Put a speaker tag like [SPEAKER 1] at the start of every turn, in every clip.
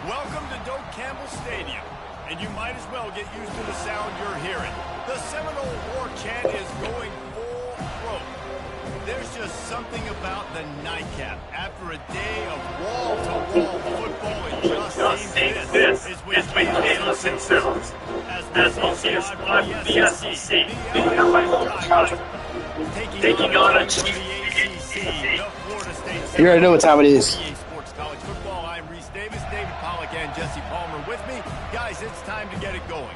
[SPEAKER 1] Welcome to Doak Campbell Stadium, and you might as well get used to the sound you're hearing. The Seminole War chant is going full throat. There's just something about the nightcap. After a day of wall-to-wall football, it just seems this is with Kansas and Simmons. As Celsius from the SEC, the LA Giants taking on a team from the ACC, the Florida State.
[SPEAKER 2] You already know what time it is.
[SPEAKER 1] Sports College Football. I'm Reese Davis, David Pollack, and Jesse Palmer with me. Guys, it's time to get it going.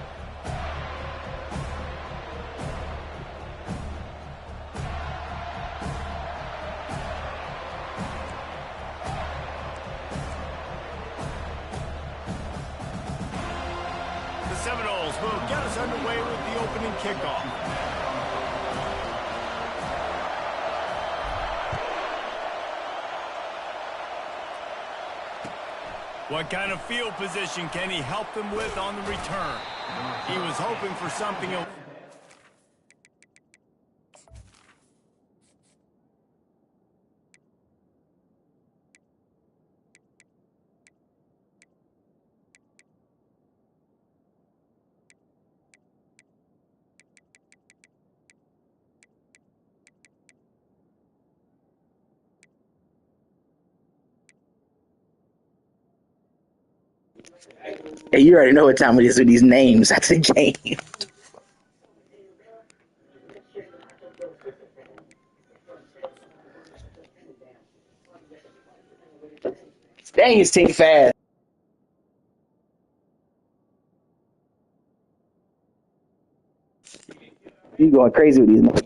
[SPEAKER 1] The Seminoles will get us underway with the opening kickoff. What kind of field position can he help them with on the return? He was hoping for something.
[SPEAKER 2] Hey, you already know what time it is with these names. That's a game. Dang, his team fast. You going crazy with these names.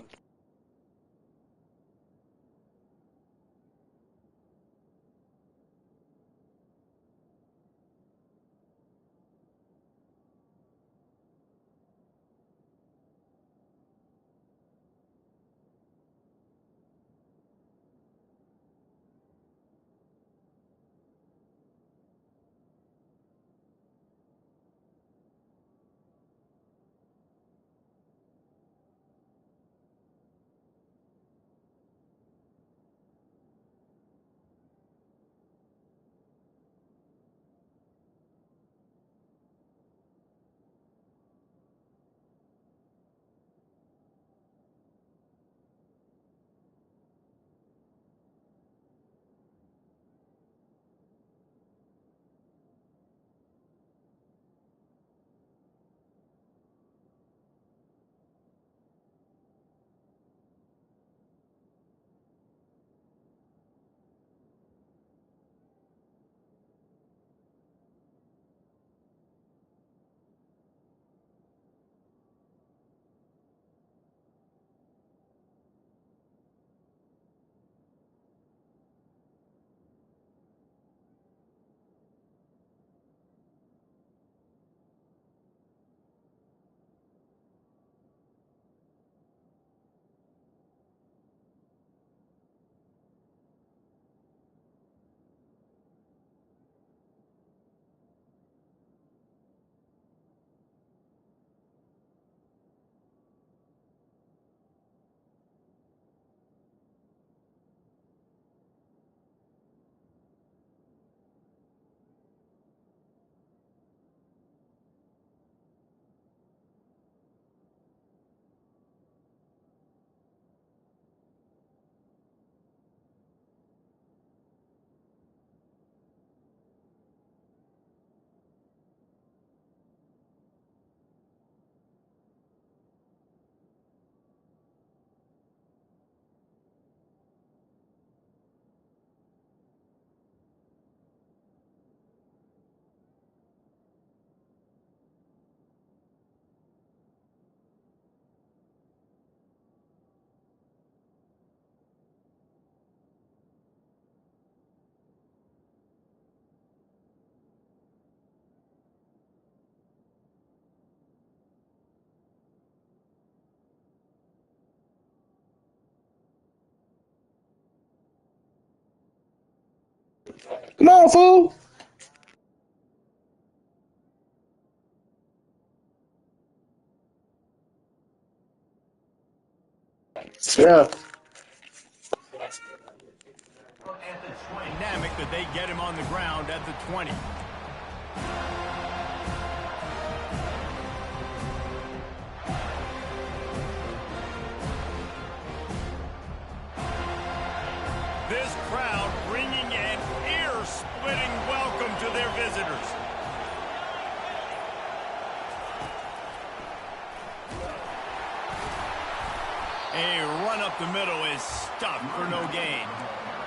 [SPEAKER 2] Come on, fool. Yeah.
[SPEAKER 1] Dynamic that they get him on the ground at the 20. This crowd bringing an ear-splitting welcome to their visitors. A run up the middle is stuffed for no gain.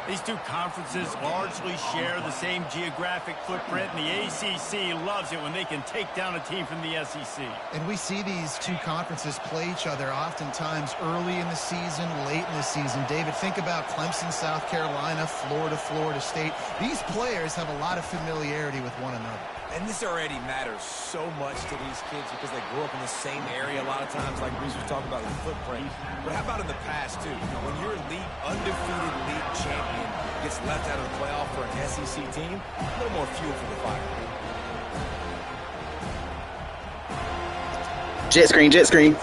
[SPEAKER 1] These two conferences largely share the same geographic footprint, and the ACC loves it when they can take down a team from the SEC.
[SPEAKER 3] And we see these two conferences play each other oftentimes early in the season, late in the season. David, think about Clemson, South Carolina, Florida, Florida State. These players have a lot of familiarity with one another.
[SPEAKER 4] And this already matters so much to these kids because they grew up in the same area a lot of times, like Reese was talking about the footprint. But how about in the past, too? When your undefeated league champion gets left out of the playoff for an SEC team, a little more fuel for the fire.
[SPEAKER 2] Jet screen, jet screen.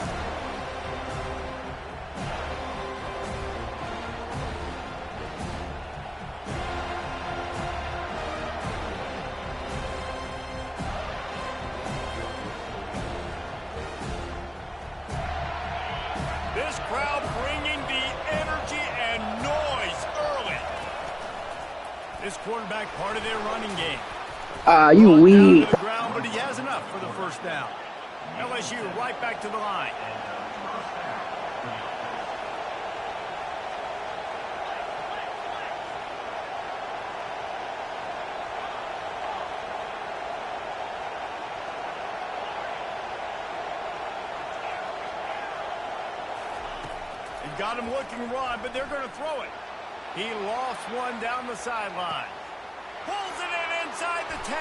[SPEAKER 1] This crowd bringing the energy and noise early. This quarterback part of their running game.
[SPEAKER 2] You
[SPEAKER 1] Down
[SPEAKER 2] weak.
[SPEAKER 1] to the ground, but he has enough for the first down. LSU right back to the line. He got him looking run, but they're going to throw it. He lost one down the sideline. Pulls it in inside the 10.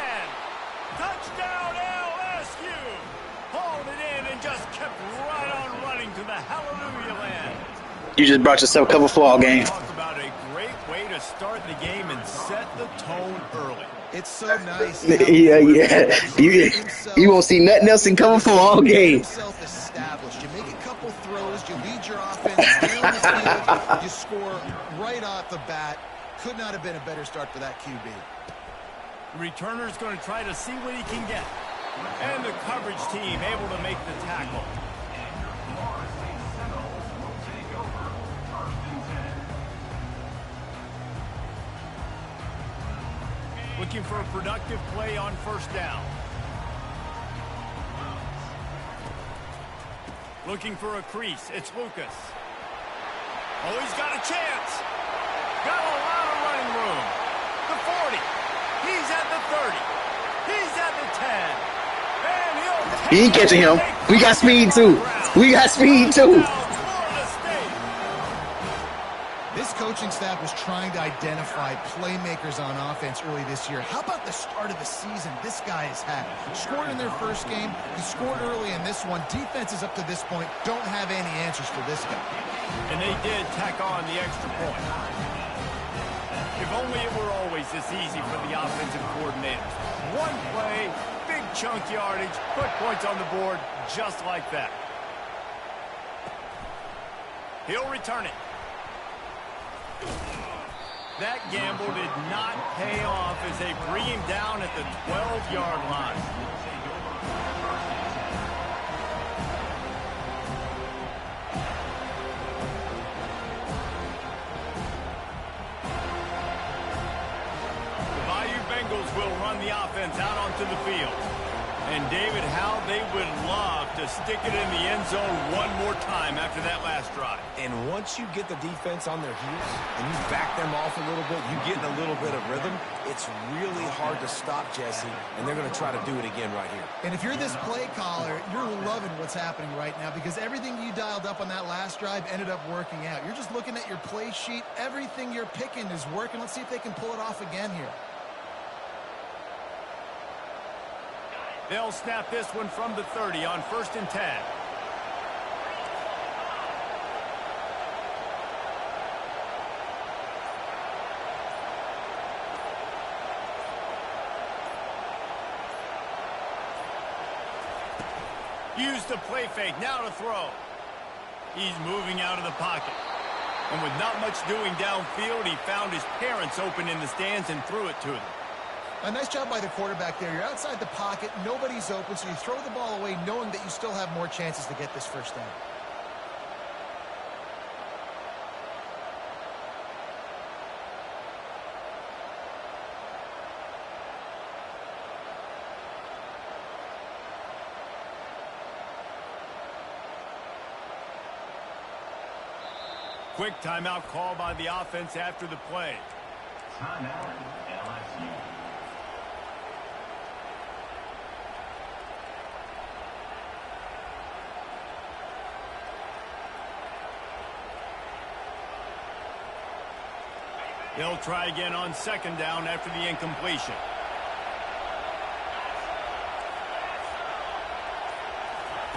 [SPEAKER 1] Touchdown LSU. Hauled it in and just kept right on running to the hallelujah land.
[SPEAKER 2] You just brought yourself a cover for all game.
[SPEAKER 1] Talk about a great way to start the game and set the tone early.
[SPEAKER 3] It's so nice.
[SPEAKER 2] Yeah. You won't see nothing else in cover for all game.
[SPEAKER 3] Self-established. You make a couple throws, you lead your offense down the field, you score right off the bat. Could not have been a better start for that QB.
[SPEAKER 1] The returner's going to try to see what he can get. And the coverage team able to make the tackle. Looking for a productive play on first down. Looking for a crease. It's Lucas. Oh, he's got a chance. Got a lot of running room. The 40. He's at the 30. He's at the 10. And he'll
[SPEAKER 2] He ain't catching him. We got speed too. We got speed too.
[SPEAKER 3] This coaching staff was trying to identify playmakers on offense early this year. How about the start of the season this guy has had? Scored in their first game. He scored early in this one. Defenses up to this point don't have any answers for this guy.
[SPEAKER 1] And they did tack on the extra point. If only it were always this easy for the offensive coordinators. One play, big chunk yardage, put points on the board just like that. He'll return it. That gamble did not pay off as they bring him down at the 12-yard line. The Bayou Bengals will run the offense out onto the field. And David, how they would love to stick it in the end zone one more time after that last drive.
[SPEAKER 4] And once you get the defense on their heels and you back them off a little bit, you get in a little bit of rhythm, it's really hard to stop Jesse, and they're going to try to do it again right here.
[SPEAKER 3] And if you're this play caller, you're loving what's happening right now because everything you dialed up on that last drive ended up working out. You're just looking at your play sheet. Everything you're picking is working. Let's see if they can pull it off again here.
[SPEAKER 1] They'll snap this one from the 30 on 1st and 10. Use the play fake, now to throw. He's moving out of the pocket. And with not much doing downfield, he found his parents open in the stands and threw it to them.
[SPEAKER 3] A nice job by the quarterback there. You're outside the pocket, nobody's open, so you throw the ball away knowing that you still have more chances to get this first down.
[SPEAKER 1] Quick timeout call by the offense after the play.
[SPEAKER 5] Timeout, LSU.
[SPEAKER 1] He'll try again on second down after the incompletion.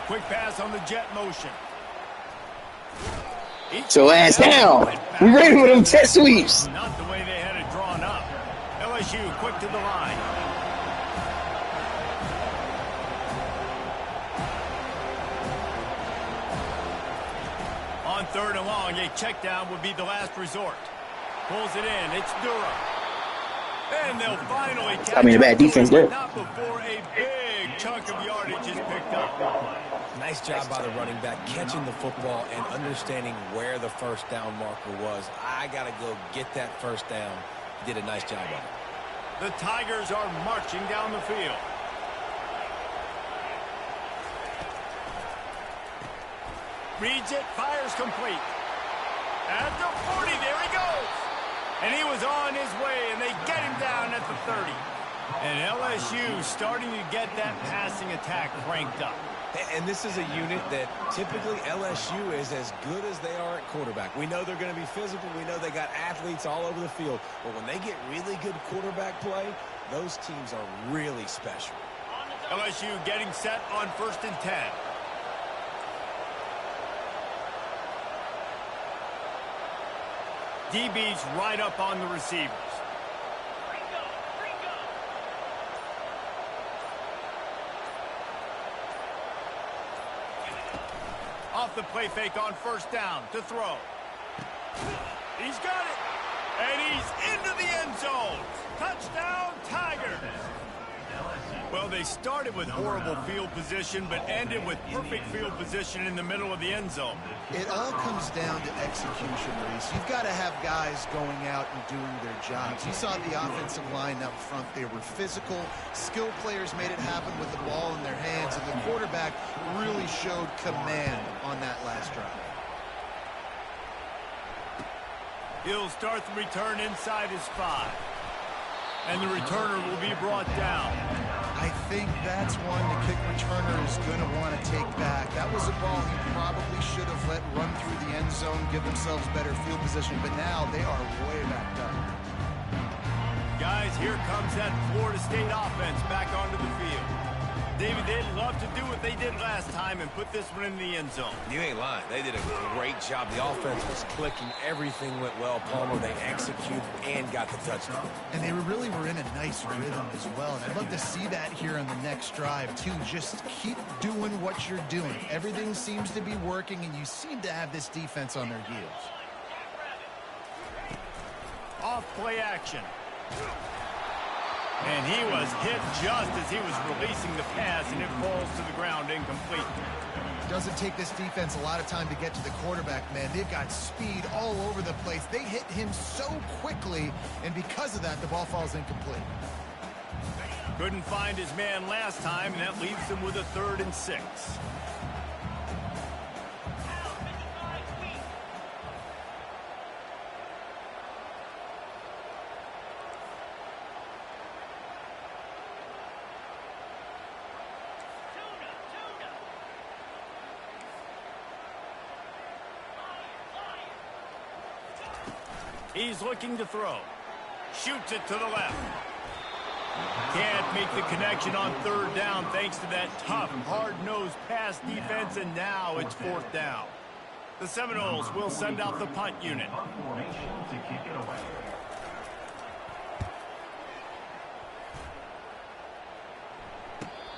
[SPEAKER 1] Quick pass on the jet motion.
[SPEAKER 2] So ass down. We ready with them jet sweeps.
[SPEAKER 1] Not the way they had it drawn up. LSU quick to the line. On third and long, a check down would be the last resort. Pulls it in. It's Durham. And they'll finally catch
[SPEAKER 2] I mean, a bad defense there.
[SPEAKER 1] Not before a big chunk of yardage is picked up.
[SPEAKER 4] Nice job by the running back, catching the football and understanding where the first down marker was. I got to go get that first down. He did a nice job of it.
[SPEAKER 1] The Tigers are marching down the field. Reads it, fires complete. At the 40, there he goes. And he was on his way, and they get him down at the 30. And LSU starting to get that passing attack cranked up.
[SPEAKER 4] And this is a unit that typically LSU is as good as they are at quarterback. We know they're going to be physical. We know they got athletes all over the field. But when they get really good quarterback play, those teams are really special.
[SPEAKER 1] LSU getting set on 1st and 10. DB's right up on the receivers. Off the play fake on 1st down to throw. He's got it. And he's into the end zone. Touchdown, Tigers. Well, they started with horrible field position, but ended with perfect field position in the middle of the end zone.
[SPEAKER 3] It all comes down to execution, Reese. You've got to have guys going out and doing their jobs. You saw the offensive line up front. They were physical. Skilled players made it happen with the ball in their hands, and the quarterback really showed command on that last drive.
[SPEAKER 1] He'll start the return inside his 5. And the returner will be brought down.
[SPEAKER 3] I think that's one the kick returner is going to want to take back. That was a ball he probably should have let run through the end zone, give themselves better field position, but now they are way backed up.
[SPEAKER 1] Guys, here comes that Florida State offense back onto the field. David, they'd love to do what they did last time and put this one in the end zone.
[SPEAKER 4] You ain't lying. They did a great job. The offense was clicking. Everything went well. Palmer, they executed and got the touchdown.
[SPEAKER 3] And they really were in a nice rhythm as well. And I'd love to see that here on the next drive, too. Just keep doing what you're doing. Everything seems to be working, and you seem to have this defense on their heels.
[SPEAKER 1] Off play action. And he was hit just as he was releasing the pass, and it falls to the ground incomplete.
[SPEAKER 3] Doesn't take this defense a lot of time to get to the quarterback, man. They've got speed all over the place. They hit him so quickly, and because of that, the ball falls incomplete.
[SPEAKER 1] Couldn't find his man last time, and that leaves him with a 3rd and 6. He's looking to throw. Shoots it to the left. Can't make the connection on 3rd down thanks to that tough, hard-nosed pass defense, and now it's 4th down. The Seminoles will send out the punt unit.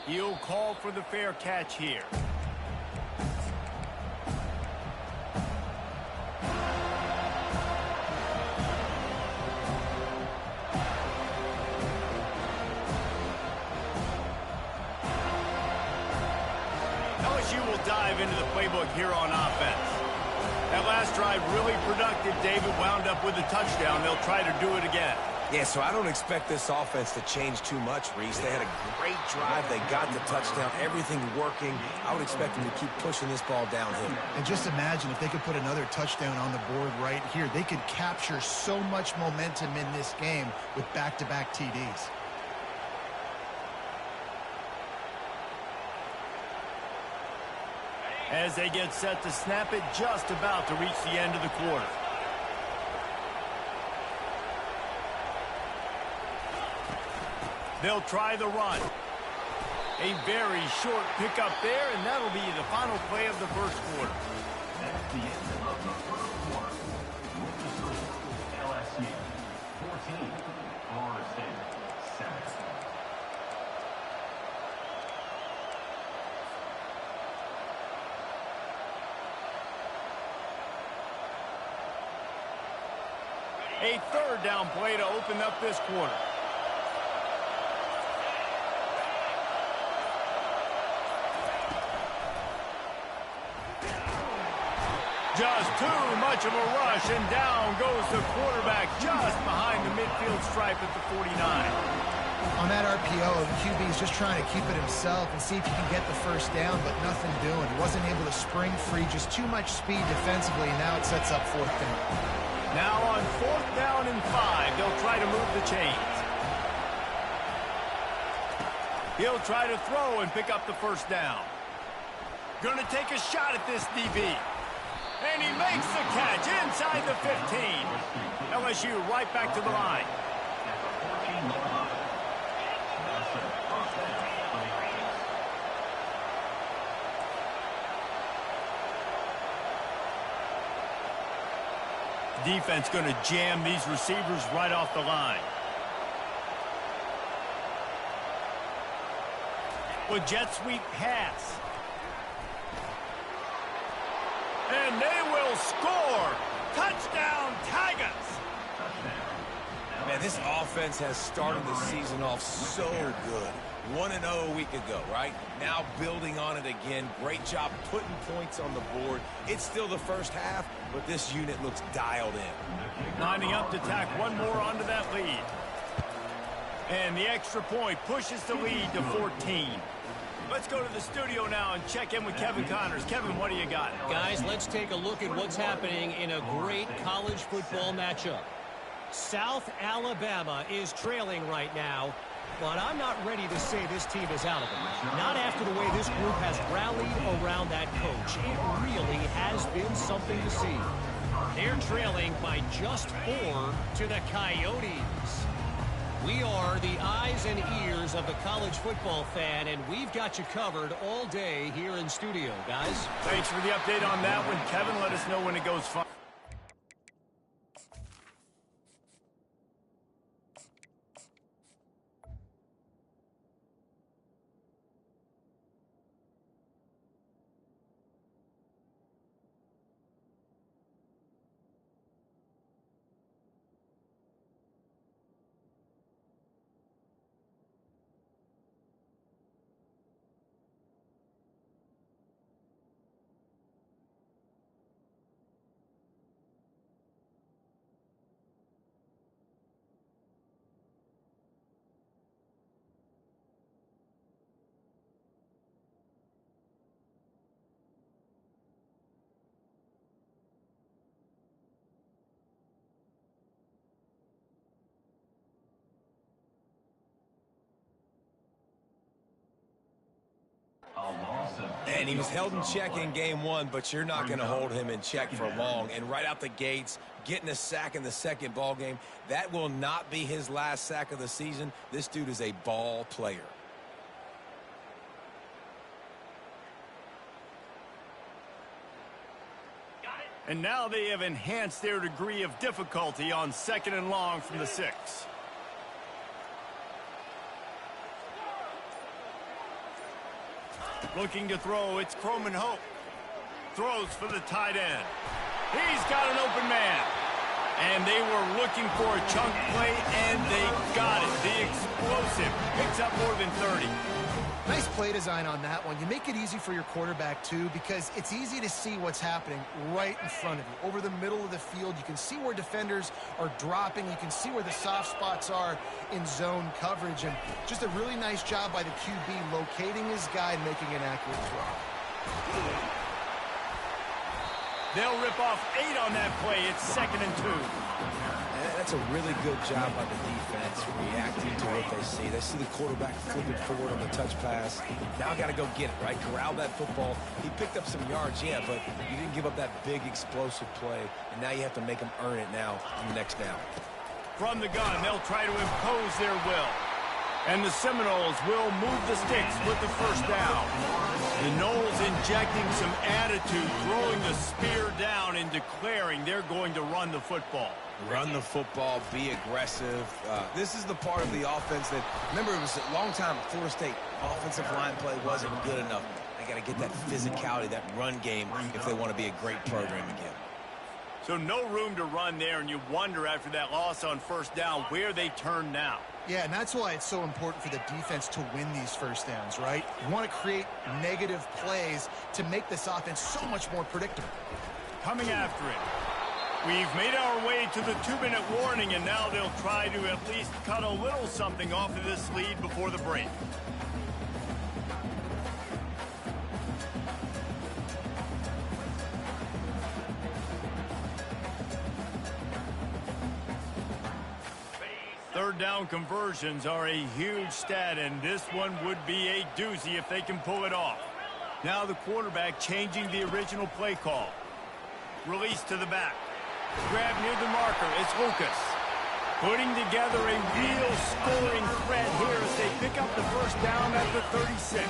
[SPEAKER 1] He'll call for the fair catch here. LSU will dive into the playbook here on offense. That last drive really productive. David wound up with a touchdown. They'll try to do it again.
[SPEAKER 4] Yeah, so I don't expect this offense to change too much, Reese. They had a great drive. They got the touchdown. Everything working. I would expect them to keep pushing this ball downhill.
[SPEAKER 3] And just imagine if they could put another touchdown on the board right here. They could capture so much momentum in this game with back-to-back TDs.
[SPEAKER 1] As they get set to snap it, just about to reach the end of the quarter. They'll try the run. A very short pickup there, and that'll be the final play of the first quarter.
[SPEAKER 5] That's the end of the first quarter. With the score, LSU 14, Florida State 7.
[SPEAKER 1] A third down play to open up this quarter. Just too much of a rush, and down goes the quarterback just behind the midfield stripe at the 49.
[SPEAKER 3] On that RPO, the QB is just trying to keep it himself and see if he can get the first down, but nothing doing. He wasn't able to spring free, just too much speed defensively, and now it sets up fourth down.
[SPEAKER 1] Now on fourth down and 5, they'll try to move the chains. He'll try to throw and pick up the first down. Gonna take a shot at this DB. And he makes the catch inside the 15. LSU right back to the line. Defense going to jam these receivers right off the line. With jet sweep pass. And they will score. Touchdown, Tigers.
[SPEAKER 4] Man, this offense has started the season off so good. 1-0 a week ago, right? Now building on it again. Great job putting points on the board. It's still the first half, but this unit looks dialed in.
[SPEAKER 1] Lining up to tack one more onto that lead. And the extra point pushes the lead to 14. Let's go to the studio now and check in with Kevin Connors. Kevin, what do you got?
[SPEAKER 6] Guys, let's take a look at what's happening in a great college football matchup. South Alabama is trailing right now, but I'm not ready to say this team is out of it. Not after the way this group has rallied around that coach. It really has been something to see. They're trailing by just 4 to the Coyotes. We are the eyes and ears of the college football fan, and we've got you covered all day here in studio, guys.
[SPEAKER 1] Thanks for the update on that one, Kevin. Let us know when it goes fine.
[SPEAKER 4] And he was held in check in game 1, but you're not going to hold him in check for long. And right out the gates, getting a sack in the second ball game, that will not be his last sack of the season. This dude is a ball player.
[SPEAKER 1] And now they have enhanced their degree of difficulty on 2nd and long from the 6. Looking to throw, it's Croman Hope. Throws for the tight end. He's got an open man. And they were looking for a chunk play, and they got it. The explosive picks up more than 30.
[SPEAKER 3] Nice play design on that one. You make it easy for your quarterback, too, because it's easy to see what's happening right in front of you. Over the middle of the field, you can see where defenders are dropping. You can see where the soft spots are in zone coverage. And just a really nice job by the QB locating his guy and making an accurate throw.
[SPEAKER 1] They'll rip off 8 on that play. It's 2nd and 2.
[SPEAKER 4] That's a really good job by the defense, reacting to what they see. They see the quarterback flipping forward on the touch pass. Now got to go get it, right? Corral that football. He picked up some yards, yeah, but you didn't give up that big explosive play, and now you have to make them earn it now on the next down.
[SPEAKER 1] From the gun, they'll try to impose their will. And the Seminoles will move the sticks with the first down. The Noles injecting some attitude, throwing the spear down and declaring they're going to run the football.
[SPEAKER 4] Run the football, be aggressive. This is the part of the offense that, remember, it was a long time Florida State offensive line play wasn't good enough. They got to get that physicality, that run game, if they want to be a great program again.
[SPEAKER 1] So no room to run there, and you wonder after that loss on first down where they turn now.
[SPEAKER 3] Yeah, and that's why it's so important for the defense to win these first downs, right? You want to create negative plays to make this offense so much more predictable.
[SPEAKER 1] Coming after it. We've made our way to the 2-minute warning, and now they'll try to at least cut a little something off of this lead before the break. Third down conversions are a huge stat, and this one would be a doozy if they can pull it off. Now the quarterback changing the original play call. Release to the back. Grab near the marker. It's Lucas. Putting together a real scoring threat here as they pick up the first down at the 36.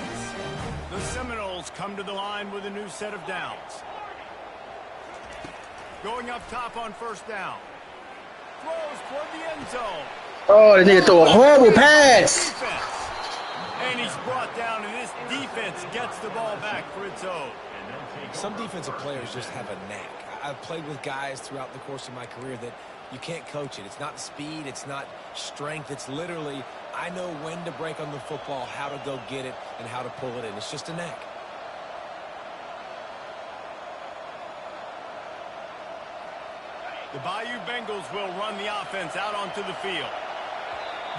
[SPEAKER 1] The Seminoles come to the line with a new set of downs. Going up top on first down. Throws toward the end zone.
[SPEAKER 2] Oh, they nigga throw a horrible pass.
[SPEAKER 1] And he's brought down, and this defense gets the ball back for its own.
[SPEAKER 4] Some defensive players just have a knack. I've played with guys throughout the course of my career that you can't coach it. It's not speed. It's not strength. It's literally, I know when to break on the football, how to go get it, and how to pull it in. It's just a knack.
[SPEAKER 1] The Bayou Bengals will run the offense out onto the field.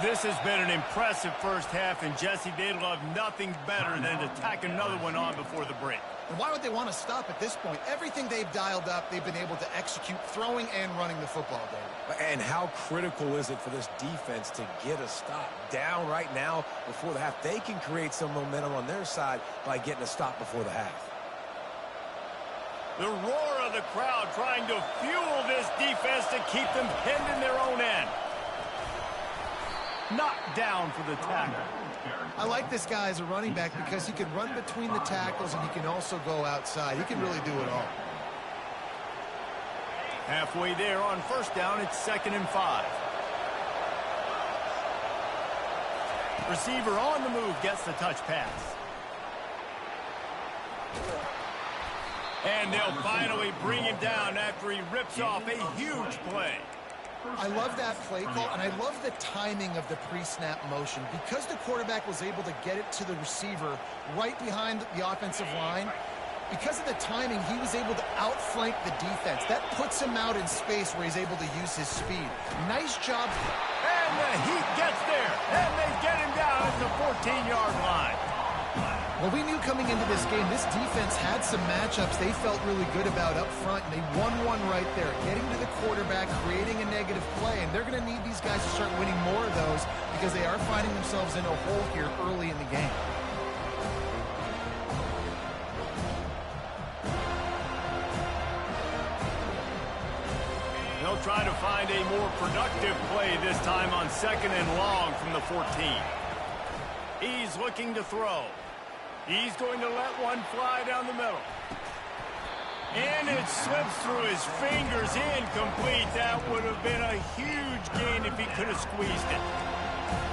[SPEAKER 1] This has been an impressive first half, and Jesse, they'd love nothing better than to tack another one on before the break.
[SPEAKER 3] And why would they want to stop at this point? Everything they've dialed up, they've been able to execute throwing and running the football, David.
[SPEAKER 4] And how critical is it for this defense to get a stop? Down right now before the half. They can create some momentum on their side by getting a stop before the half.
[SPEAKER 1] The roar of the crowd trying to fuel this defense to keep them pinned in their own end. Knocked down for the tackle.
[SPEAKER 3] I like this guy as a running back because he can run between the tackles and he can also go outside. He can really do it all.
[SPEAKER 1] Halfway there on first down, it's 2nd and 5. Receiver on the move gets the touch pass. And they'll finally bring him down after he rips off a huge play.
[SPEAKER 3] I love that play call, and I love the timing of the pre-snap motion. Because the quarterback was able to get it to the receiver right behind the offensive line, because of the timing, he was able to outflank the defense. That puts him out in space where he's able to use his speed. Nice job.
[SPEAKER 1] And the Heat gets there, and they get him down at the 14-yard line.
[SPEAKER 3] Well, we knew coming into this game, this defense had some matchups they felt really good about up front, and they won one right there, getting to the quarterback, creating a negative play, and they're going to need these guys to start winning more of those because they are finding themselves in a hole here early in the game.
[SPEAKER 1] They'll try to find a more productive play this time on 2nd and long from the 14. He's looking to throw. He's going to let one fly down the middle. And it slips through his fingers, incomplete. That would have been a huge gain if he could have squeezed it.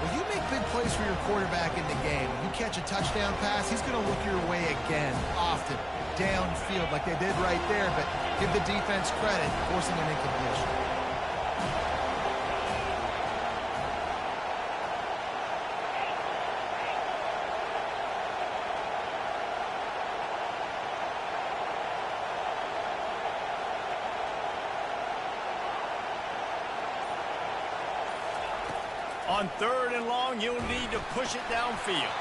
[SPEAKER 3] Well, you make big plays for your quarterback in the game. You catch a touchdown pass, he's going to look your way again, often, downfield like they did right there, but give the defense credit, forcing an incompletion.
[SPEAKER 1] On 3rd and long, you'll need to push it downfield.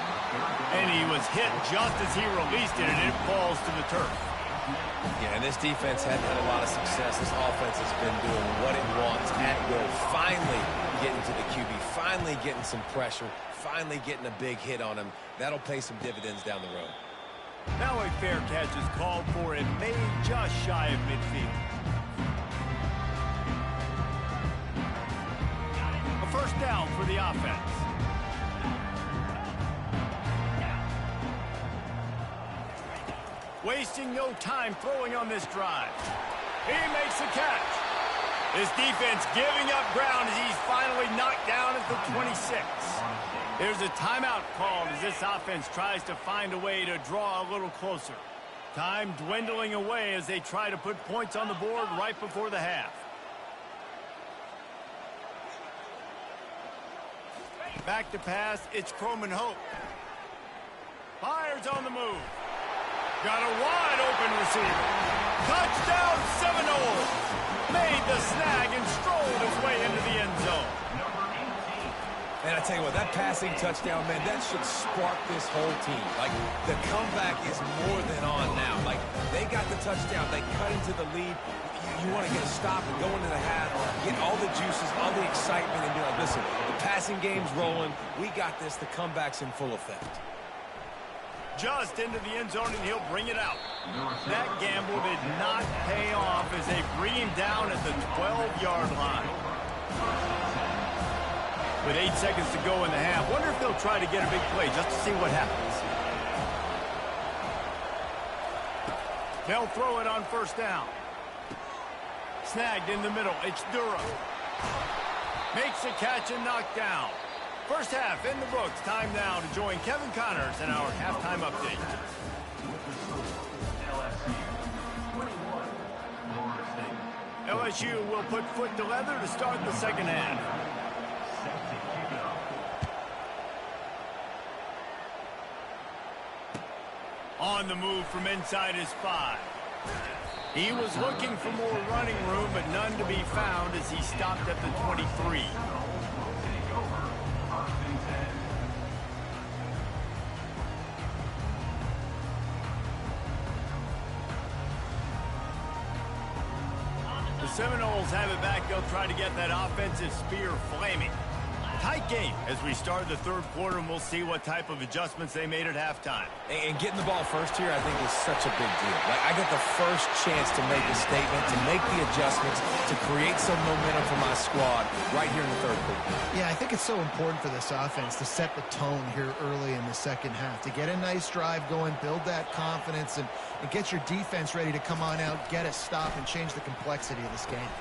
[SPEAKER 1] And he was hit just as he released it, and it falls to the turf.
[SPEAKER 4] Yeah, and this defense hadn't had a lot of success. This offense has been doing what it wants at will. Finally getting to the QB, finally getting some pressure, finally getting a big hit on him. That'll pay some dividends down the road.
[SPEAKER 1] Now a fair catch is called for and made just shy of midfield. A first down for the offense. Wasting no time throwing on this drive. He makes the catch. This defense giving up ground as he's finally knocked down at the 26. There's a timeout called as this offense tries to find a way to draw a little closer. Time dwindling away as they try to put points on the board right before the half. Back to pass, it's Croman Hope. Fires on the move. Got a wide open receiver. Touchdown Seminoles. Made the snag and strolled his way into the end zone.
[SPEAKER 4] And I tell you what, that passing touchdown, man, that should spark this whole team. Like, the comeback is more than on now. Like, they got the touchdown. They cut into the lead. You want to get a stop and go into the half, get all the juices, all the excitement, and be like, listen, the passing game's rolling. We got this. The comeback's in full effect.
[SPEAKER 1] Just into the end zone, and he'll bring it out. That gamble did not pay off as they bring him down at the 12-yard line. With 8 seconds to go in the half, wonder if they'll try to get a big play just to see what happens. They'll throw it on first down. Snagged in the middle. It's Durham. Makes a catch and knocked down. First half in the books. Time now to join Kevin Connors in our halftime update. LSU will put foot to leather to start the second half. On the move from inside his 5. He was looking for more running room, but none to be found as he stopped at the 23. The Seminoles have it back. They'll try to get that offensive spear flaming. Tight game as we start the third quarter, and we'll see what type of adjustments they made at halftime.
[SPEAKER 4] And getting the ball first here, I think, is such a big deal. Like, I get the first chance to make a statement, to make the adjustments, to create some momentum for my squad right here in the third quarter.
[SPEAKER 3] Yeah, I think it's so important for this offense to set the tone here early in the second half, to get a nice drive going, build that confidence, and get your defense ready to come on out, get a stop, and change the complexity of this game.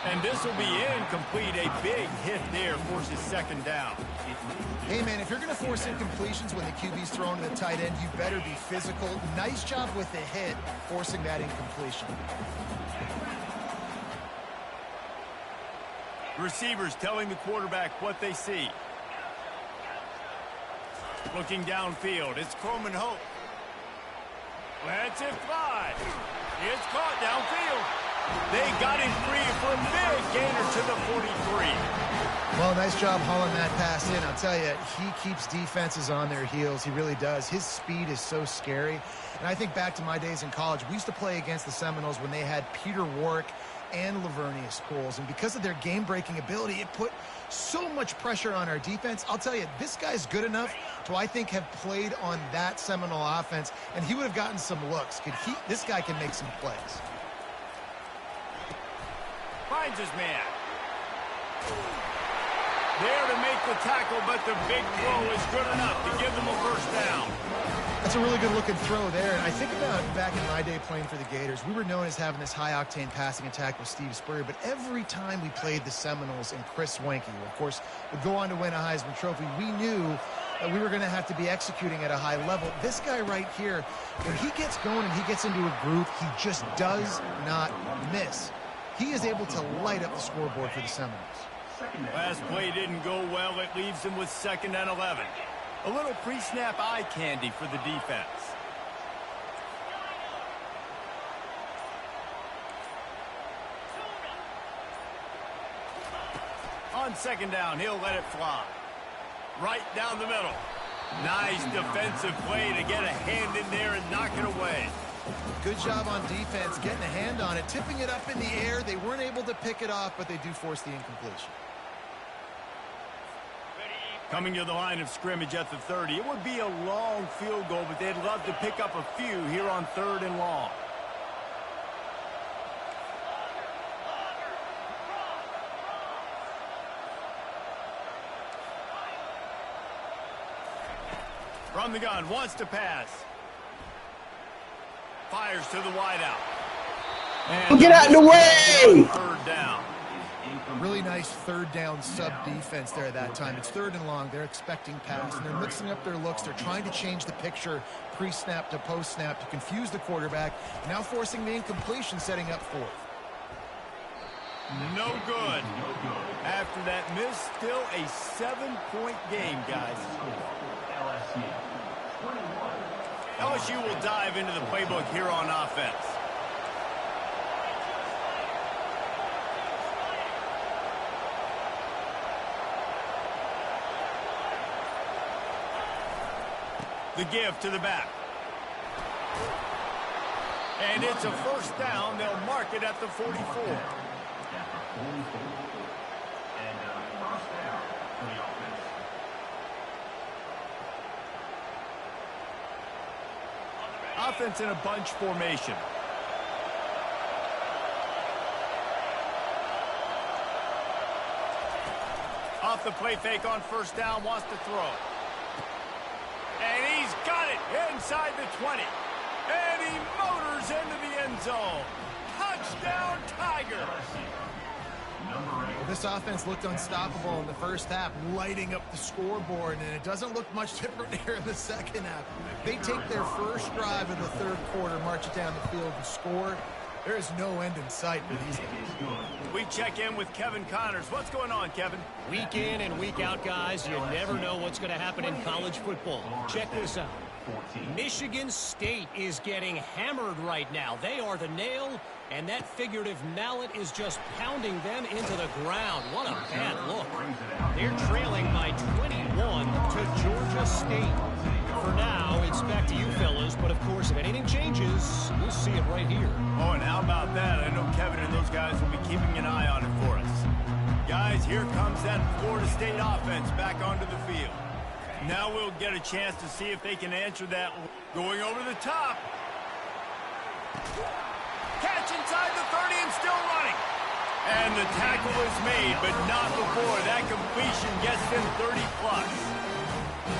[SPEAKER 1] And this will be incomplete. A big hit there forces second down.
[SPEAKER 3] Hey, man, if you're going to force incompletions when the QB's thrown to the tight end, you better be physical. Nice job with the hit, forcing that incompletion.
[SPEAKER 1] Receivers telling the quarterback what they see. Looking downfield, it's Croman Hope. Let's it fly. It's caught downfield. They got him free for a big gainer to the 43.
[SPEAKER 3] Well, nice job hauling that pass in. I'll tell you, he keeps defenses on their heels. He really does. His speed is so scary. And I think back to my days in college, we used to play against the Seminoles when they had Peter Warrick and Lavernius Coles. And because of their game-breaking ability, it put so much pressure on our defense. I'll tell you, this guy's good enough to, I think, have played on that Seminole offense, and he would have gotten some looks. This guy can make some plays.
[SPEAKER 1] Finds his man. There to make the tackle, but the big throw is good enough to give them a first down.
[SPEAKER 3] That's a really good-looking throw there. And I think about back in my day playing for the Gators, we were known as having this high-octane passing attack with Steve Spurrier, but every time we played the Seminoles and Chris Wenke, who, of course, would go on to win a Heisman Trophy, we knew that we were going to have to be executing at a high level. This guy right here, when he gets going and he gets into a groove, he just does not miss. He is able to light up the scoreboard for the Seminoles.
[SPEAKER 1] Last play didn't go well. It leaves him with 2nd and 11. A little pre-snap eye candy for the defense. On second down, he'll let it fly. Right down the middle. Nice defensive play to get a hand in there and knock it away.
[SPEAKER 3] Good job on defense getting a hand on it, tipping it up in the air. They weren't able to pick it off, but they do force the incompletion.
[SPEAKER 1] Coming to the line of scrimmage at the 30. It would be a long field goal, but they'd love to pick up a few here on 3rd and long. From the gun, wants to pass. Fires to the wideout. And
[SPEAKER 2] Get out of the way!
[SPEAKER 1] 3rd down.
[SPEAKER 3] Really nice 3rd down sub-defense there that time. It's 3rd and long. They're expecting pass, and they're mixing up their looks. They're trying to change the picture pre-snap to post-snap to confuse the quarterback, now forcing the incompletion, setting up 4th.
[SPEAKER 1] No good. After that miss, still a 7-point game, guys. LSU will dive into the playbook here on offense. The give to the back. And it's a 1st down. They'll mark it at the 44. Offense in a bunch formation. Off the play fake on 1st down, wants to throw. And he's got it inside the 20. And he motors into the end zone. Touchdown, Tiger.
[SPEAKER 3] This offense looked unstoppable in the 1st half, lighting up the scoreboard, and it doesn't look much different here in the 2nd half. They take their 1st drive of the 3rd quarter, march it down the field, and score. There is no end in sight for these guys.
[SPEAKER 1] We check in with Kevin Connors. What's going on, Kevin?
[SPEAKER 6] Week in and week out, guys, you never know what's going to happen in college football. Check this out. Michigan State is getting hammered right now. They are the nail, and that figurative mallet is just pounding them into the ground. What a bad look. They're trailing by 21 to Georgia State. For now, it's back to you fellas, but of course, if anything changes, we'll see it right here.
[SPEAKER 1] Oh, and how about that? I know Kevin and those guys will be keeping an eye on it for us. Guys, here comes that Florida State offense back onto the field. Now we'll get a chance to see if they can answer that. Going over the top. Catch inside the 30 and still running. And the tackle is made, but not before. That completion gets them 30+.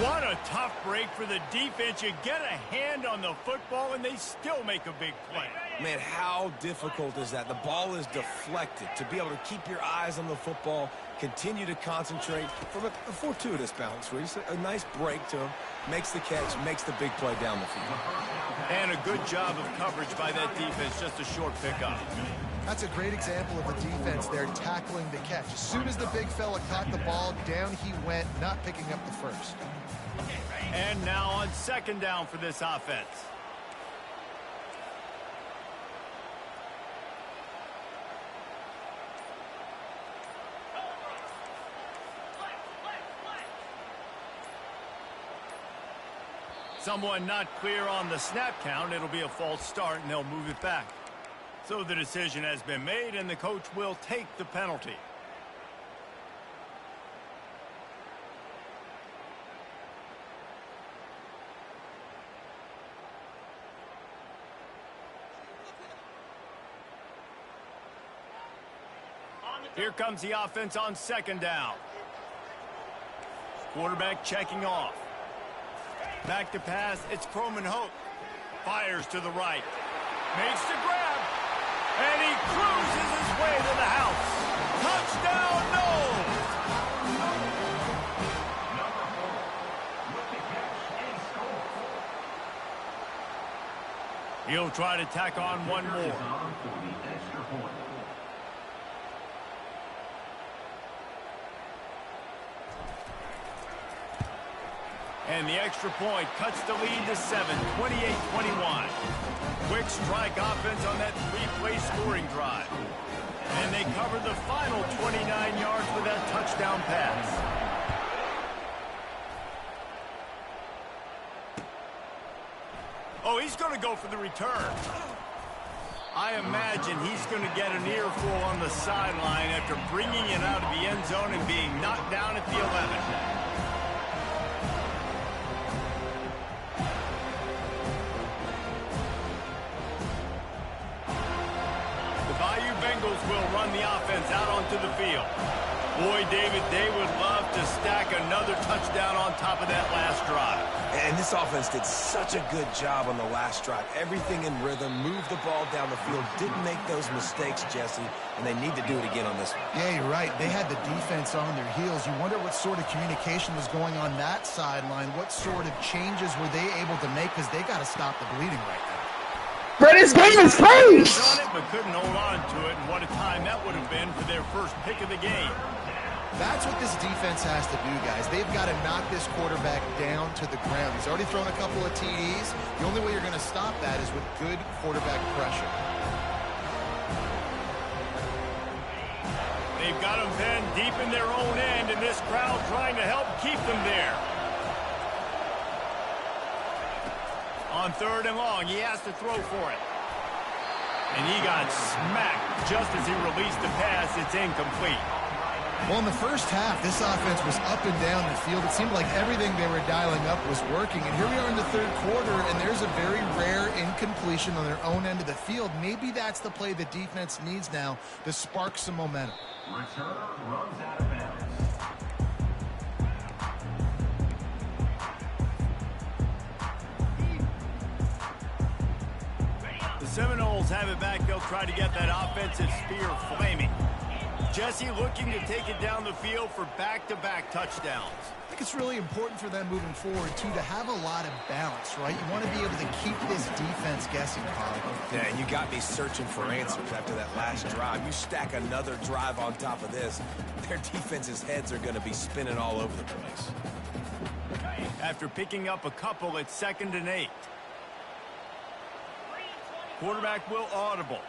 [SPEAKER 1] What a tough break for the defense. You get a hand on the football, and they still make a big play.
[SPEAKER 4] Man, how difficult is that? The ball is deflected. To be able to keep your eyes on the football, continue to concentrate from a fortuitous bounce, Reese. A nice break to him, makes the catch, makes the big play down the field.
[SPEAKER 1] And a good job of coverage by that defense, just a short pickup.
[SPEAKER 3] That's a great example of the defense there tackling the catch. As soon as the big fella caught the ball, down he went, not picking up the 1st.
[SPEAKER 1] And now on 2nd down for this offense. Someone not clear on the snap count. It'll be a false start, and they'll move it back. So the decision has been made, and the coach will take the penalty. Here comes the offense on 2nd down. Quarterback checking off. Back to pass, it's Croman Hope. Fires to the right. Makes the grab. And he cruises his way to the house. Touchdown, Noles! He'll try to tack on one more. And the extra point cuts the lead to 7, 28-21. Quick strike offense on that three-play scoring drive. And they cover the final 29 yards with that touchdown pass. Oh, he's going to go for the return. I imagine he's going to get an earful on the sideline after bringing it out of the end zone and being knocked down at the 11. Will run the offense out onto the field. Boy, David, they would love to stack another touchdown on top of that last drive.
[SPEAKER 4] And this offense did such a good job on the last drive. Everything in rhythm, moved the ball down the field, didn't make those mistakes, Jesse, and they need to do it again on this one.
[SPEAKER 3] Yeah, you're right. They had the defense on their heels. You wonder what sort of communication was going on that sideline. What sort of changes were they able to make, because they got to stop the bleeding right now.
[SPEAKER 2] Bro, this game is crazy.
[SPEAKER 1] But couldn't hold on to it, and what a time that would have been for their first pick of the game.
[SPEAKER 3] That's what this defense has to do, guys. They've got to knock this quarterback down to the ground. He's already thrown a couple of TDs. The only way you're going to stop that is with good quarterback pressure.
[SPEAKER 1] They've got them pinned deep in their own end, and this crowd trying to help keep them there. On 3rd and long, he has to throw for it. And he got smacked just as he released the pass. It's incomplete.
[SPEAKER 3] Well, in the first half, this offense was up and down the field. It seemed like everything they were dialing up was working. And here we are in the 3rd quarter, and there's a very rare incompletion on their own end of the field. Maybe that's the play the defense needs now to spark some momentum.
[SPEAKER 5] Returner runs out of bounds.
[SPEAKER 1] The Seminoles have it back. They'll try to get that offensive spear flaming. Jesse looking to take it down the field for back-to-back touchdowns.
[SPEAKER 3] I think it's really important for them moving forward, too, to have a lot of balance, right? You want to be able to keep this defense guessing, Carl.
[SPEAKER 4] Yeah, and you got me searching for answers after that last drive. You stack another drive on top of this, their defense's heads are going to be spinning all over the place.
[SPEAKER 1] After picking up a couple, it's 2nd and 8. Quarterback will audible.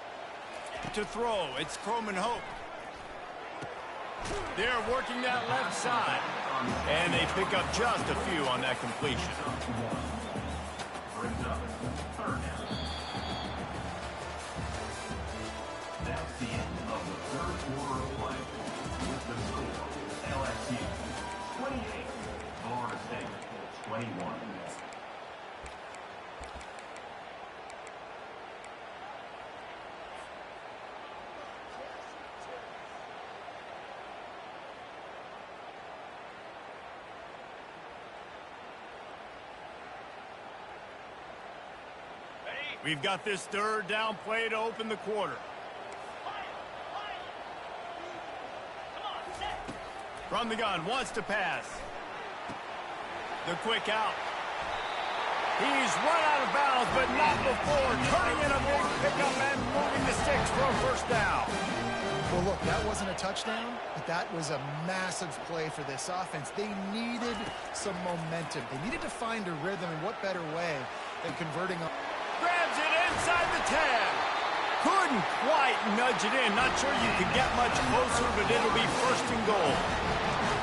[SPEAKER 1] To throw, it's Croman Hope. They're working that left side. And they pick up just a few on that completion.
[SPEAKER 5] Brings up 3rd down. That's the end of the 3rd quarter of play. With the score, LSU 28, Florida State 21.
[SPEAKER 1] We've got this 3rd down play to open the quarter. From the gun, wants to pass. The quick out. He's run out of bounds, but not before turning in a big pickup and moving the sticks for a 1st down.
[SPEAKER 3] Well, look, that wasn't a touchdown, but that was a massive play for this offense. They needed some momentum. They needed to find a rhythm, and what better way than converting on...
[SPEAKER 1] Grabs it inside the 10. Couldn't quite nudge it in. Not sure you could get much closer, but it'll be 1st and goal.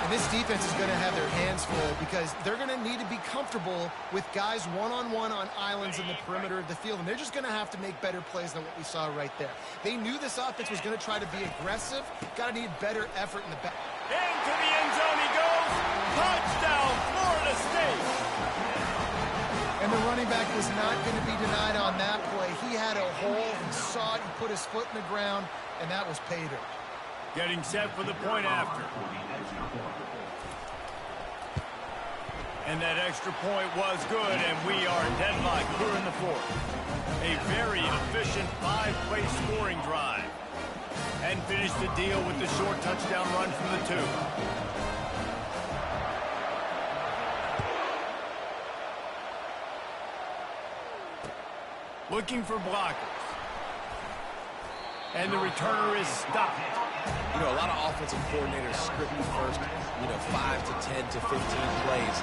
[SPEAKER 3] And this defense is going to have their hands full because they're going to need to be comfortable with guys one-on-one on islands in the perimeter of the field. And they're just going to have to make better plays than what we saw right there. They knew this offense was going to try to be aggressive. Got to need better effort in the back.
[SPEAKER 1] Into the end zone he goes. Touchdown, Florida State.
[SPEAKER 3] And the running back was not going to be denied on that play. He had a hole, he saw it, he put his foot in the ground, and that was pay dirt.
[SPEAKER 1] Getting set for the point after. And that extra point was good, and we are deadlocked here in the 4th. A very efficient 5-play scoring drive. And finished the deal with the short touchdown run from the 2. Looking for blockers. And the returner is stopped.
[SPEAKER 4] You know, a lot of offensive coordinators script the first, 5 to 10 to 15 plays.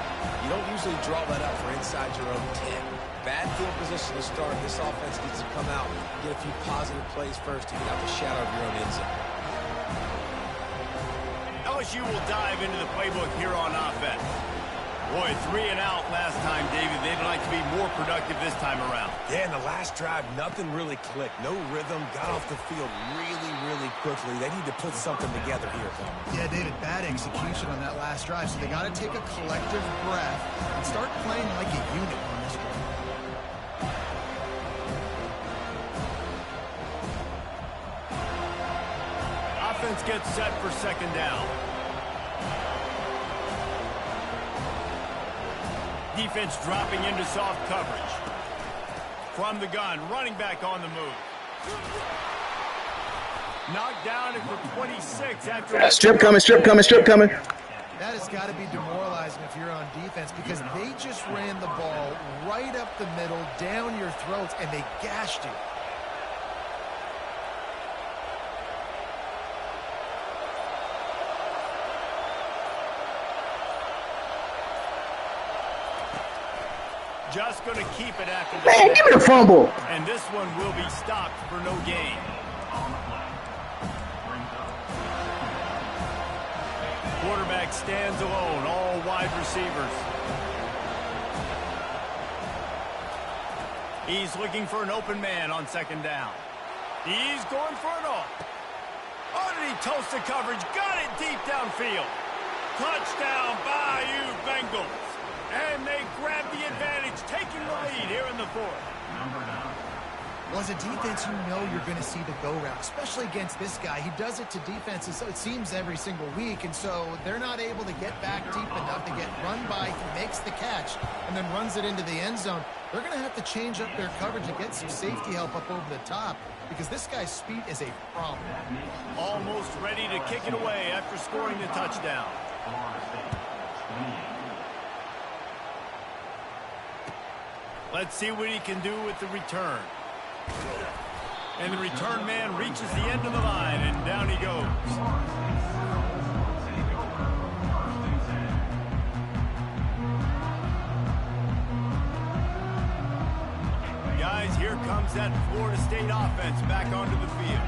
[SPEAKER 4] You don't usually draw that up for inside your own 10. Bad field position to start. This offense needs to come out, get a few positive plays first to get out the shadow of your own end zone.
[SPEAKER 1] LSU will dive into the playbook here on offense. Boy, 3 and out last time, David. They'd like to be more productive this time around.
[SPEAKER 4] Yeah, in the last drive, nothing really clicked. No rhythm, got off the field really, really quickly. They need to put something together here.
[SPEAKER 3] Yeah, David, bad execution on that last drive, so they got to take a collective breath and start playing like a unit on this drive.
[SPEAKER 1] Offense gets set for second down. Defense dropping into soft coverage. From the gun, running back on the move. Knocked down at the 26 after...
[SPEAKER 2] Strip coming, strip coming, strip coming.
[SPEAKER 3] That has got to be demoralizing if you're on defense because they just ran the ball right up the middle, down your throats, and they gashed you.
[SPEAKER 1] Just going to keep it after the
[SPEAKER 2] Man, give me the fumble.
[SPEAKER 1] And this one will be stopped for no gain. Quarterback stands alone, all wide receivers. He's looking for an open man on second down. He's going for it all. Underneath toast the coverage, got it deep downfield. Touchdown, Bayou Bengals. And they grab the advantage, taking the lead here in the fourth.
[SPEAKER 3] Well, as a defense, you know you're going to see the go-round, especially against this guy. He does it to defenses, so it seems, every single week, and so they're not able to get back deep enough to get run by. He makes the catch and then runs it into the end zone. They're going to have to change up their coverage and get some safety help up over the top because this guy's speed is a problem.
[SPEAKER 1] Almost ready to kick it away after scoring the touchdown. Let's see what he can do with the return. And the return man reaches the end of the line, and down he goes. Guys, here comes that Florida State offense back onto the field.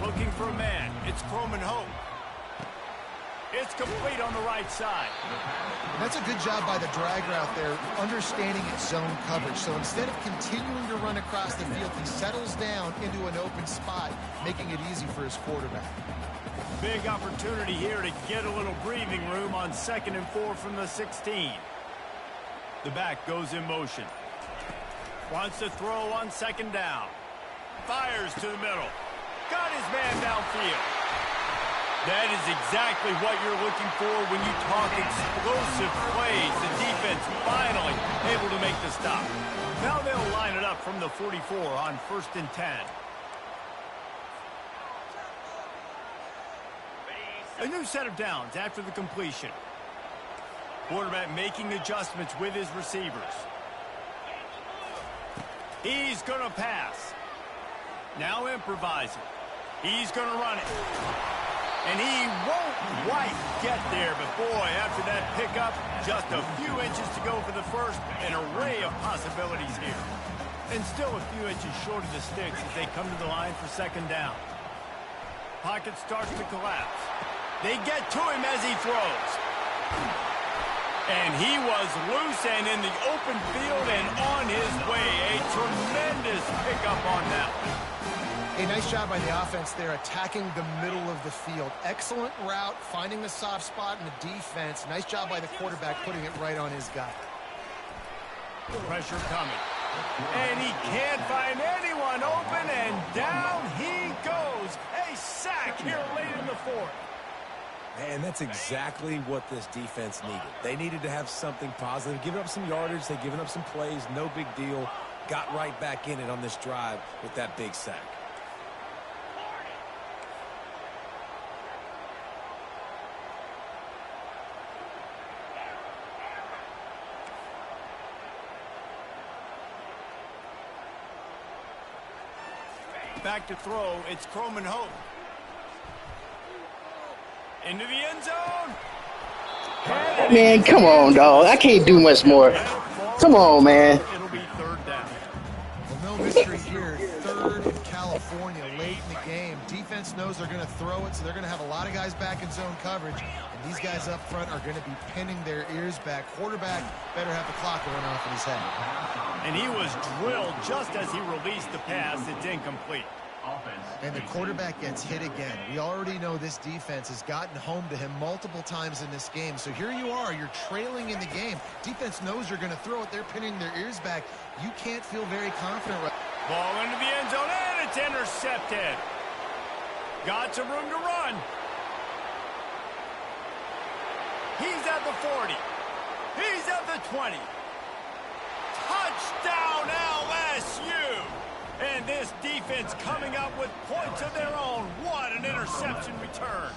[SPEAKER 1] Looking for a man. It's Croman Hope. It's complete on the right side.
[SPEAKER 3] That's a good job by the drag route there, understanding its zone coverage. So instead of continuing to run across the field, he settles down into an open spot, making it easy for his quarterback.
[SPEAKER 1] Big opportunity here to get a little breathing room on 2nd and 4 from the 16. The back goes in motion. Wants to throw on second down. Fires to the middle. Got his man downfield. That is exactly what you're looking for when you talk explosive plays. The defense finally able to make the stop. Now they'll line it up from the 44 on 1st and 10. A new set of downs after the completion. Quarterback making adjustments with his receivers. He's going to pass. Now improvising. He's going to run it. And he won't quite get there, but boy, after that pickup, just a few inches to go for the first. An array of possibilities here. And still a few inches short of the sticks as they come to the line for second down. Pocket starts to collapse. They get to him as he throws. And he was loose and in the open field and on his way. A tremendous pickup on that one.
[SPEAKER 3] A nice job by the offense there, attacking the middle of the field. Excellent route, finding the soft spot in the defense. Nice job by the quarterback putting it right on his guy.
[SPEAKER 1] Pressure coming. And he can't find anyone open, and down he goes. A sack here late in the fourth.
[SPEAKER 4] Man, that's exactly what this defense needed. They needed to have something positive. Giving up some yardage, they've given up some plays, no big deal. Got right back in it on this drive with that big sack.
[SPEAKER 1] Back to throw. It's Croman Hope. Into the end zone.
[SPEAKER 2] Man, come on, dog. I can't do much more. Come on, man.
[SPEAKER 1] It'll be third down.
[SPEAKER 3] Well, no mystery here. Third in California late in the game. Defense knows they're going to throw it, so they're going to have a lot of guys back in zone coverage. And these guys up front are going to be pinning their ears back. Quarterback better have the clock going off in his head.
[SPEAKER 1] And he was drilled just as he released the pass. It's incomplete.
[SPEAKER 3] And the quarterback gets hit again. We already know this defense has gotten home to him multiple times in this game. So here you are. You're trailing in the game. Defense knows you're going to throw it. They're pinning their ears back. You can't feel very confident right.
[SPEAKER 1] Ball into the end zone, and it's intercepted. Got some room to run. He's at the 40. He's at the 20. Touchdown, LSU. And this defense coming up with points of their own. What an interception return.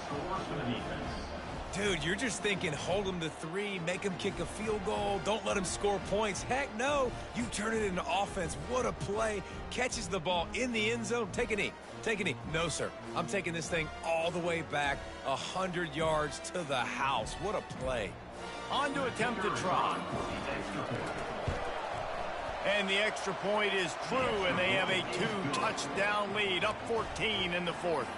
[SPEAKER 4] Dude, you're just thinking hold them to 3, make them kick a field goal, don't let them score points. Heck no, you turn it into offense. What a play. Catches the ball in the end zone. Take a knee. Take a knee. No, sir. I'm taking this thing all the way back 100 yards to the house. What a play.
[SPEAKER 1] On to attempt to try. And the extra point is true, and they have a 2-touchdown lead, up 14 in the fourth.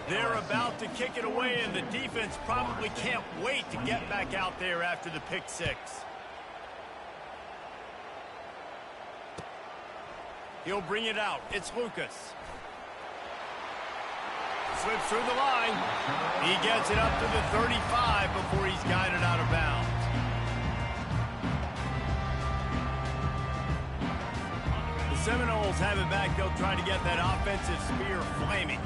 [SPEAKER 1] They're about to kick it away, and the defense probably can't wait to get back out there after the pick six. He'll bring it out. It's Lucas. Slips through the line. He gets it up to the 35 before he's guided out of bounds. Seminoles have it back. They'll try to get that offensive spear flaming.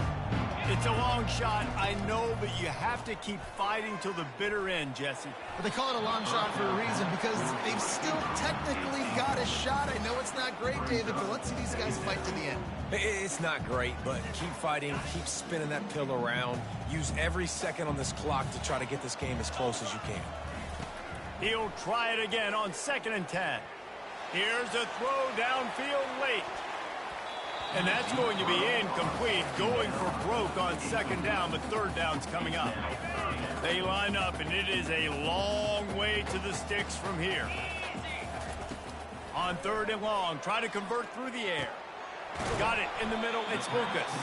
[SPEAKER 1] It's a long shot, I know, but you have to keep fighting till the bitter end, Jesse.
[SPEAKER 3] But they call it a long shot for a reason, because they've still technically got a shot. I know it's not great, David, but let's see these guys fight to the end.
[SPEAKER 4] It's not great, but keep fighting, keep spinning that pill around. Use every second on this clock to try to get this game as close as you can.
[SPEAKER 1] He'll try it again on 2nd and 10. Here's a throw downfield late. And that's going to be incomplete. Going for broke on 2nd down, but 3rd down's coming up. They line up, and it is a long way to the sticks from here. On 3rd and long, try to convert through the air. Got it in the middle. It's Lucas.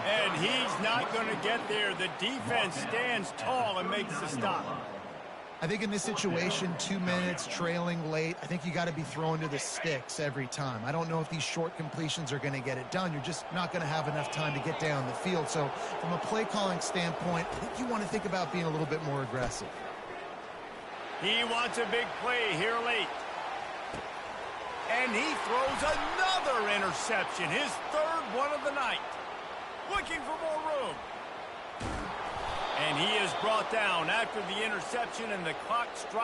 [SPEAKER 1] And he's not going to get there. The defense stands tall and makes the stop.
[SPEAKER 3] I think in this situation, 2 minutes, trailing late, I think you got to be throwing to the sticks every time. I don't know if these short completions are going to get it done. You're just not going to have enough time to get down the field. So from a play calling standpoint, I think you want to think about being a little bit more aggressive.
[SPEAKER 1] He wants a big play here late. And he throws another interception, his 3rd one of the night. Looking for more room. And he is brought down after the interception, and the clock strikes